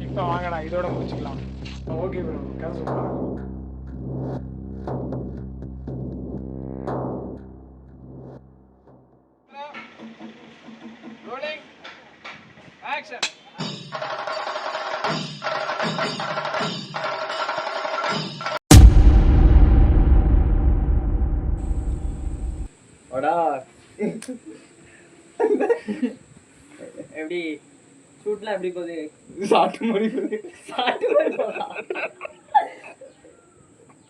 இப்போ வாங்கடா இதோட முடிச்சுக்கலாம். ஓகே ப்ரோ, கதை சொல்லுங்க. Rolling action. வாடா எப்படி ஷூட்லாம் எப்படி போகுது? சாட்டு மாதிரி போகுது. சாட்டு மாதிரி போதா?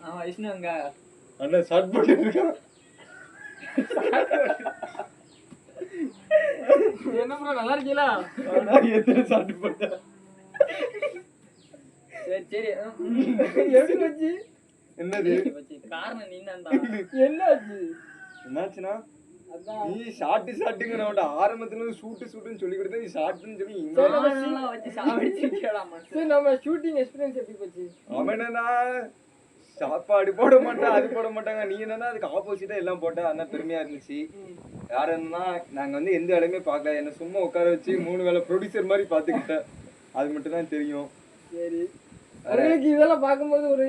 ஆமா விஷ்ணு அங்க அண்ணா ஷார்ட் பண்ணிட்டு இருக்கான். என்ன ப்ரோ நல்லா இருக்கீங்களா? எத்தனை ஷார்ட் போட்டா? சரி சரி எப்படி வச்சு என்னது காரணம் நீ தான்டா. என்ன ஆச்சு? என்னாச்சுன்னா நீ ஷாட்டுங்கிறவன்டா ஆரம்பத்துல ஷூட்டுன்னு சொல்லி கொடுத்தா நீ ஷாட்டுன்னு சொல்லி வச்சு சாப்பிடுச்சிருக்கா? நம்ம ஷூட்டிங் எக்ஸ்பீரியன்ஸ் எப்படி போச்சு? அவன் என்னன்னா சாப்பாடு போட மாட்டான், அது போட மாட்டாங்க. நீ என்னன்னா அதுக்கு ஆப்போசிட்டா எல்லாம் போட்ட. அதான் பெருமையா இருந்துச்சு. யாருன்னா நாங்க வந்து எந்த இடமே பார்க்கல, என்ன சும்மா உட்கார வச்சு 3 வேளை ப்ரொடியூசர் மாதிரி பாத்துக்கிட்டேன். அது மட்டும் தான் தெரியும். சரி, உங்களுக்கு இதெல்லாம் பார்க்கும்போது ஒரு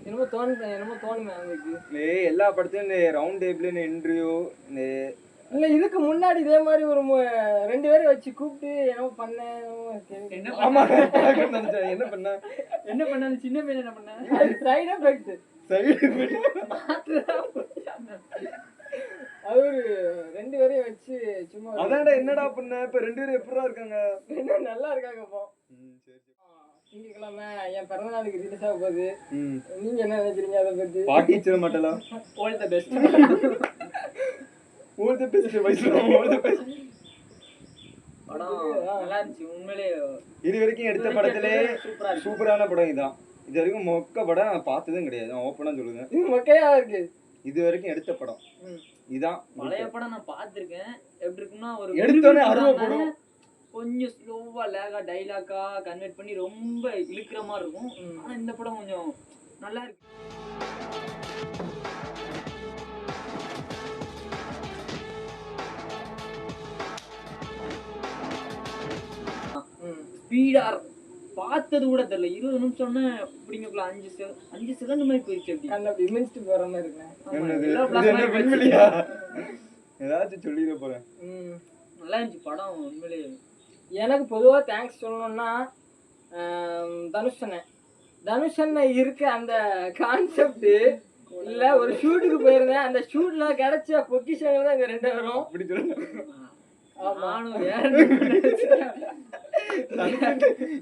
என்னமோ தோணுமே உங்களுக்கு? எல்லா படத்தையும் இந்த ரவுண்ட் டேபிள் இன்டர்வியூ இல்ல இதுக்கு முன்னாடி இதே மாதிரி ஒரு 2 பேரை வச்சு கூப்பிட்டு என்னமோ பண்ணேன். ஆமா நினைச்சேன். என்ன பண்ண சின்ன பையன் என்ன பண்ண? அது சைடு எஃபெக்ட். அது ஒரு 2 பேரையும் வச்சு சும்மா அதான்டா என்னடா பண்ண. இப்ப 2 பேரும் எப்படிடா இருக்காங்க? நல்லா இருக்காங்க. இப்போ திங்கக்கிழமை என் பிறந்தநாளுக்கு ரிலீஸ் ஆக போகுது. நீங்க என்ன நினைக்கிறீங்க அதை பத்தி? பாட்டி வச்சிட மாட்டலாம். All the best. All the best வைஸ்ரா. All the best. படம் நல்லா இருந்துச்சு உண்மையிலே. இது வரைக்கும் எடுத்த படத்திலே சூப்பரான படம் இதான். இது வரைக்கும் மொக்க படம் நான் பார்த்ததும் கிடையாது. நான் ஓப்பனா சொல்லுங்க, இது மொக்கையா இருக்கு. இது வரைக்கும் எடுத்த படம் இதான். பழைய படம் நான் பார்த்திருக்கேன். எப்படி இருக்குன்னா ஒரு எடுத்தோனே அருவப்படும். கொஞ்சம் ஸ்லோவா லேகா டைலாக்கா கன்வெர்ட் பண்ணி ரொம்ப இழுக்கிற மாதிரி இருக்கும். ஆனா இந்த படம் கொஞ்சம் நல்லா இருக்கு. ஸ்பீடா பார்த்தது கூட தெரியல. 20 நிமிஷம்னா இப்படிங்கக்குள்ள 5 செகண்ட் மாதிரி போயிடுச்சு. அப்படி இமென்ஸ்ட் போற மாதிரி இருக்கு. ஏதாச்சும் சொல்லிட போறேன். நல்லா இருந்துச்சு படம் உண்மையிலே. எனக்கு பொதுவா தேங்க்ஸ் சொல்லணும்னா தனுஷனை இருக்க அந்த கான்செப்ட் இல்ல. ஒரு ஷூட்டுக்கு போயிருந்தேன், அந்த ஷூட்ல கிடைச்ச பொக்கிஷங்கள் தான் இங்க 2 பேரும். அப்படி சொல்லுங்க.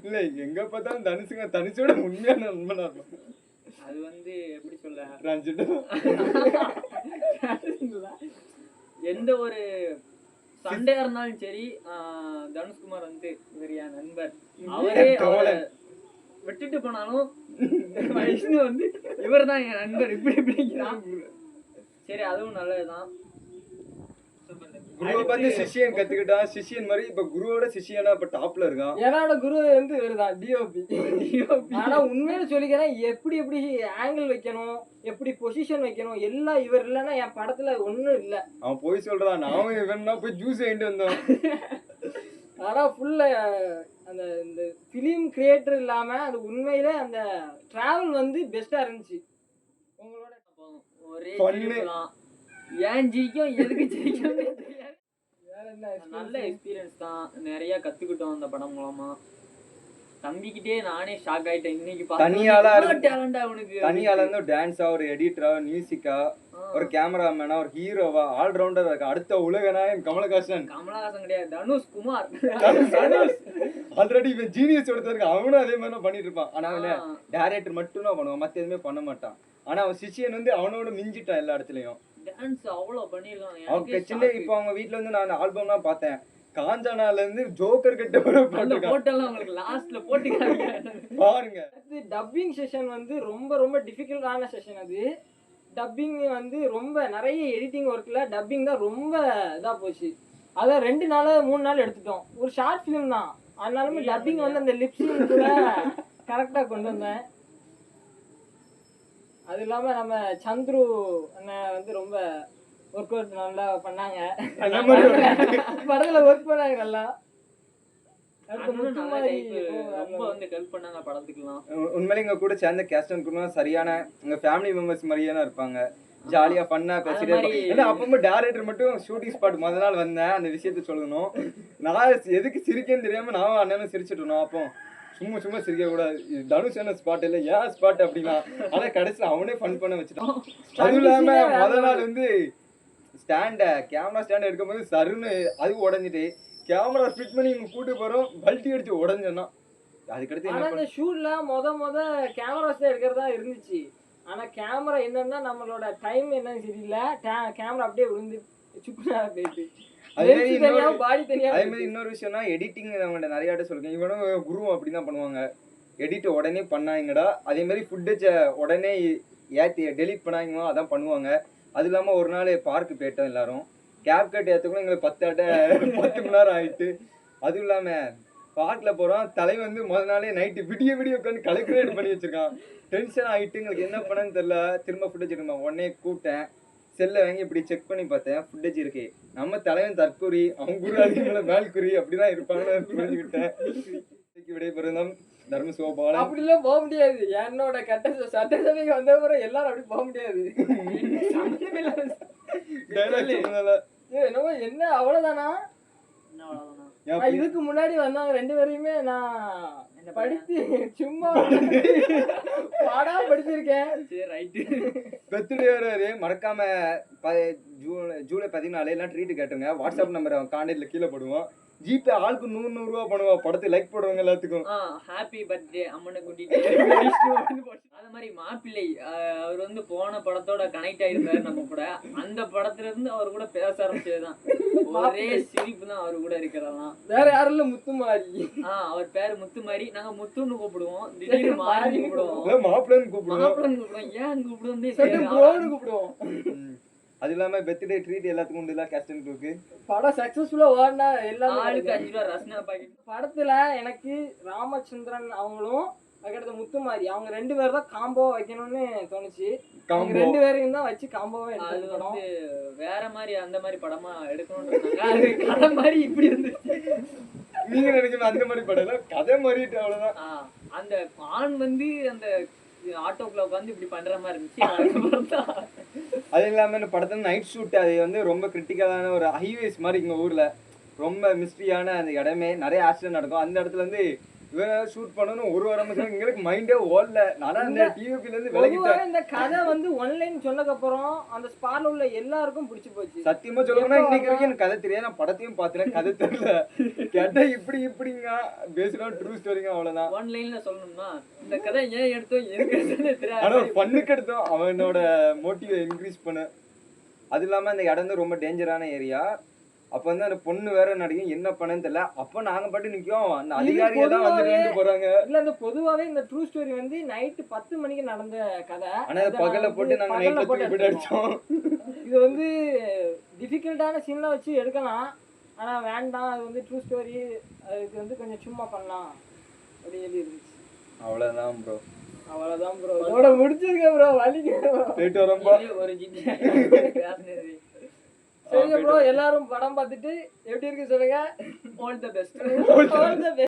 இல்ல எங்க பார்த்தாலும் தனுஷோட உண்மையான நண்பனா இருக்கும். அது வந்து எப்படி சொல்ல, எந்த ஒரு சண்டையா இருந்தாலும் சரி தனுஷ்குமார் வந்து இவர் என் நண்பர், அவரே அவரை விட்டுட்டு போனாலும் விஷ்ணு வந்து இவர் தான் என் நண்பர் இப்படி இப்படிங்கிறான். சரி அதுவும் நல்லதுதான். குருவை பார்த்து சிஷியன் கத்துக்கிட்டான். சிஷியன் மாதிரி இப்ப குருவோட சிஷியனா இப்ப டாப்ல இருக்கான். என்னோட குரு வந்து இவர்தான் டிஓபி. ஆனா உண்மையில சொல்லிக்கிறேன், எப்படி ஆங்கிள் வைக்கணும், எப்படி பொசிஷன் வைக்கணும் எல்லாம் இவர் இல்லைன்னா என் படத்துல ஒண்ணும் இல்ல. அவன் போய் சொல்றான், நானும் இவன்னா போய் ஜூஸ் வாங்கிட்டு வந்தோம். ஆனா ஃபுல்ல அந்த இந்த பிலிம் கிரியேட்டர் இல்லாம அது உண்மையில அந்த டிராவல் வந்து பெஸ்டா இருந்துச்சு. உங்களோட ஒரே ஏன் ஜெயிக்கும் எதுக்கு ஜெயிக்கும் நல்ல எக்ஸ்பீரியன்ஸ் தான். நிறைய கத்துக்கிட்டோம் அந்த படம் மூலமா. தம்பிக்கிட்டே நானே ஷாக் ஆயிட்டேன். இன்னைக்கு தனியாளா அவனுக்கு தனியாளா இருந்து டான்ஸா, ஒரு எடிட்டரா, மியூசிக்கா, ஒரு கேமராமேனா, ஒரு ஹீரோவா, ஆல்ரவுண்டர் இருக்கு. அடுத்த உலகநாயகன் கமலஹாசன் கிடையாது, தனுஷ்குமார். ஆல்ரெடி இவன் ஜீனியஸ் ஒருத்தருக்கு அவனும் அதே மாதிரி பண்ணிட்டு இருப்பான். ஆனா அவன் டைரக்டர் மட்டும் தான் பண்ணுவான், மத்த எதுவுமே பண்ண மாட்டான். ஆனா அவன் சிஷியன் வந்து அவனோட மிஞ்சிட்டான் எல்லா இடத்துலயும். டான்ஸ் அவ்வளவு பண்ணிருக்காங்க. அவங்க இப்போ அவங்க வீட்ல வந்து நான் ஆல்பம்லாம் பார்த்தேன். காஞ்சனால இருந்து ஜோக்கர் கிட்ட போட்டெல்லாம் உங்களுக்கு லாஸ்ட்ல போட்டுக்காங்க பாருங்க. டப்பிங் செஷன் வந்து ரொம்ப டிஃபிகல்ட்டான செஷன். அது டப்பிங் வந்து ரொம்ப நிறைய எடிட்டிங் ஒர்க்ல டப்பிங் தான் ரொம்ப இதா போச்சு. அதை 2 நாள் 3 நாள் எடுத்துட்டோம். ஒரு ஷார்ட் ஃபிலிம் தான், அதனாலுமே டப்பிங் வந்து அந்த லிப்ஸிங் கூட கரெக்டா கொண்டு வந்தேன். அது இல்லாம நம்ம சந்துரு அண்ணன் வந்து ரொம்ப ஒர்க் அவுட் நல்லா பண்ணாங்க. அந்த மாதிரி ஒரு படத்துல ஒர்க் பண்ணாங்க நல்லா. அடுத்து அண்ணனும் நல்ல முத்துமாரி type, ரொம்ப வந்து ஹெல்ப் பண்ணாங்க படத்துக்குலாம். உண்மையிலே எங்க கூட சேர்ந்த கேஸ்ட் அண்ட் குரூப் சரியான எங்க ஃபேமிலி மெம்பர்ஸ் மாதிரியே தான் இருப்பாங்க. ஜாலியா ஃபன்னா பேசிட்டே மாதிரி- இருப்பாங்க. ஏன்னா அப்போ டேரக்டர் மட்டும் ஷூட்டிங் ஸ்பாட் முத நாள் வந்தேன் அந்த விஷயத்த சொல்லணும். நான் எதுக்கு சிரிக்கேன்னு தெரியாம நானும் அண்ணனும் சிரிச்சிட்டு இருந்தோம். அப்போ சும்மா சும்மா சிரிக்க கூடாது, தனுஷ் என்ன ஸ்பாட் இல்ல ஏன் ஸ்பாட் அப்படின்னா, ஆனா கடைசியில் அவனே ஃபன் பண்ண வச்சுட்டான். அதுவும் இல்லாம முத நாள் வந்து கேமரா ஸ்டாண்ட் எடுக்கும்போது சருன்னு அது உடஞ்சிட்டு கேமரா ஃபிட் பண்ணி இங்க கூட்டு போறோம் பல்ட்டி அடிச்சு உடஞ்சோன்னா அதுக்கடுத்து ஆனா என்ன இந்த ஷூட்ல முத கேமராஸ் தான் எடுக்கிறதா இருந்துச்சு. ஆனா கேமரா என்னன்னா நம்மளோட டைம் என்னன்னு தெரியல, கேமரா அப்படியே விழுந்து சுக்குனா போயிட்டு அதே மாதிரி தனியா இன்னொரு- பாடி தனியா அதே மாதிரி இன்னொரு விஷயம்னா எடிட்டிங் அவங்கள்ட்ட நிறைய ஆட்ட சொல்லுங்க. இவனும் குரு அப்படிதான் பண்ணுவாங்க. எடிட் உடனே பண்ணாங்கடா, அதே மாதிரி ஃபுட்டேஜ உடனே ஏற்றி டெலீட் பண்ணாங்க அதான் பண்ணுவாங்க. அது இல்லாமல் ஒரு நாள் பார்க்கு போயிட்டோம் எல்லாரும். கேப் கட் ஏற்றக்குள்ள எங்களுக்கு 10 மணி நேரம் ஆயிட்டு. அதுவும் இல்லாமல் பார்க்கில் போகிறோம், தலை வந்து முதல் நாளே நைட்டு விடிய உட்காந்து கலெக்டரேட் பண்ணி வச்சிருக்கான். டென்ஷன் ஆகிட்டு எங்களுக்கு என்ன பண்ணன்னு தெரில. திரும்ப ஃபுட்டேஜ் இருந்தோம், உடனே கூப்பிட்டேன், செல்லை வாங்கி இப்படி செக் பண்ணி பார்த்தேன், ஃபுட்டேஜ் இருக்கு. நம்ம தலைவன் தற்கொரி, அவங்க குரு அதிகங்கள மேல்குறி அப்படிதான் இருப்பாங்கன்னு புரிஞ்சுக்கிட்டேன். விடைபெறுந்தோம் தர்ம சோபாலன். அப்படிலாம் போக முடியாது. என்னோட சட்டசபைக்கு வந்த பிறகு எல்லாரும் அப்படி போக முடியாது. டைலாக் சொன்னதால என்னவோ என்ன அவ்வளவுதானா? என்ன அவ்வளவுதானா? நான் இதுக்கு முன்னாடி வந்தாங்க 2 பேரையுமே நான் படித்து சும்மா பாடா படிச்சிருக்கேன். சரி ரைட்டு. பர்த்டே வராது மறக்காம ஜூலை 14 எல்லாம் ட்ரீட் கேட்டுருங்க. வாட்ஸ்அப் நம்பர் அவன் கான்டாக்ட்ல கீழே போடுவோம். ஜிபே ஆளுக்கு 100 ரூபா பண்ணுவா. படத்துக்கு லைக் போடுவாங்க எல்லாத்துக்கும். ஹாப்பி பர்த்டே அம்மனை கூட்டிட்டு அது மாதிரி மாப்பிள்ளை அவர் வந்து போன படத்தோட கனெக்ட் ஆயிருந்தாரு நம்ம கூட. அந்த படத்துல இருந்து அவர் கூட பேச ஆரம்பிச்சதுதான். ஒரே சிரிப்பு தான் அவர் கூட இருக்கிறதெல்லாம். வேற யாரும் இல்ல, முத்துமாரி. அவர் பேரு முத்துமாரி. நாங்க முத்துன்னு கூப்பிடுவோம், திடீர்னு மாறி கூப்பிடுவோம், மாப்பிள்ளன்னு கூப்பிடுவோம். மாப்பிள்ளன்னு கூப்பிடுவோம். ஏன் கூப்பிடுவோம்னே ப்ரோன்னு கூப்பிடுவோம். அது இல்லாம பர்த்டே ட்ரீட் எல்லாத்துக்கும் உண்டு தான் கேஸ்ட் அண்ட் குரூக்கு. படம் சக்சஸ்ஃபுல்லா ஓடினா எல்லாம் ஆளுக்கு 5 ரூபா ரஸ்னா பாக்கெட். படத்துல எனக்கு ராமச்சந்திரன் அவங்களும் அதுக்கடுத்து முத்துமாரி அவங்க 2 பேர் தான் காம்போ வைக்கணும்னு தோணுச்சு. அவங்க 2 பேரையும் தான் வச்சு காம்போவே அது எடுத்து படம். வந்து வேற மாதிரி அந்த மாதிரி படமா எடுக்கணும்ன்றாங்க. அது கதை மாதிரி இப்படி இருந்துச்சு. நீங்க நினைக்கணும் அந்த மாதிரி படம் இல்ல, கதை மாறிட்டு அவ்வளவுதான். அந்த ஆண் வந்து அந்த ஆட்டோக்குள்ள உட்காந்து இப்படி பண்ற மாதிரி இருந்துச்சு. அதுக்கப்புறம் தான் அது இல்லாம இந்த படத்துல நைட் ஷூட் அது வந்து ரொம்ப கிரிட்டிக்கலான ஒரு ஹைவேஸ் மாதிரி இங்க ஊர்ல ரொம்ப மிஸ்ட்ரியான அந்த இடமே நிறைய ஆக்சிடென்ட் நடக்கும். அந்த இடத்துல இருந்து இவன் ஷூட் பண்ணணும் ஒரு வாரம் எங்களுக்கு மைண்டே ஓடல. நானா அந்த டிவில இருந்து விலகிட்டேன். பொதுவாவே இந்த கதை வந்து ஒன்லைன் சொன்னதுக்கு அப்புறம் அந்த ஸ்பாட்ல உள்ள எல்லாருக்கும் பிடிச்சு போச்சு. சத்தியமா சொல்லணும்னா இன்னைக்கு வரைக்கும் எனக்கு கதை தெரியாது. நான் படத்தையும் பார்த்தேன், கதை தெரியல. கேட்டா இப்படிங்க பேசுறா ட்ரூ ஸ்டோரிங்க அவ்வளவுதான். ஆன்லைன்ல சொல்லணும்னா இந்த கதை ஏன் எடுத்தோம் எதுக்கு தெரியாது. ஆனா பண்ணுக்கு எடுத்தோம் அவனோட மோட்டிவ் இன்க்ரீஸ் பண்ண. அது இல்லாம அந்த இடம் வந்து ரொம்ப டேஞ்சரான ஏரியா. அப்ப வந்து அந்த பொண்ணு வேற நடிக்கும், என்ன பண்ணன்னு தெரியல. அப்ப நாங்க பாட்டு நிக்கோம், அந்த அதிகாரியா தான் வந்து போறாங்க. இல்ல இந்த பொதுவாவே இந்த ட்ரூ ஸ்டோரி வந்து நைட் 10 மணிக்கு நடந்த கதை. ஆனா அது பகல்ல போட்டு நாங்க நைட்ல தூக்கி போட்டு அடிச்சோம். இது வந்து டிஃபிகல்ட்டான சீன்லாம் வச்சு எடுக்கலாம். ஆனா வேண்டாம், அது வந்து ட்ரூ ஸ்டோரி, அதுக்கு வந்து கொஞ்சம் சும்மா பண்ணலாம் அப்படி எழுதி இருந்துச்சு. அவ்வளவுதான் ப்ரோ. அவ்வளவுதான் ப்ரோ. இதோட முடிச்சிருக்கேன் ப்ரோ. வலிக்கு போயிட்டு வரோம்பா. ஒரு ஜிடி. சரிங்க ப்ரோ, எல்லாரும் படம் பார்த்துட்டு எப்படி இருக்கு சொல்லுங்க. All the best. All the best.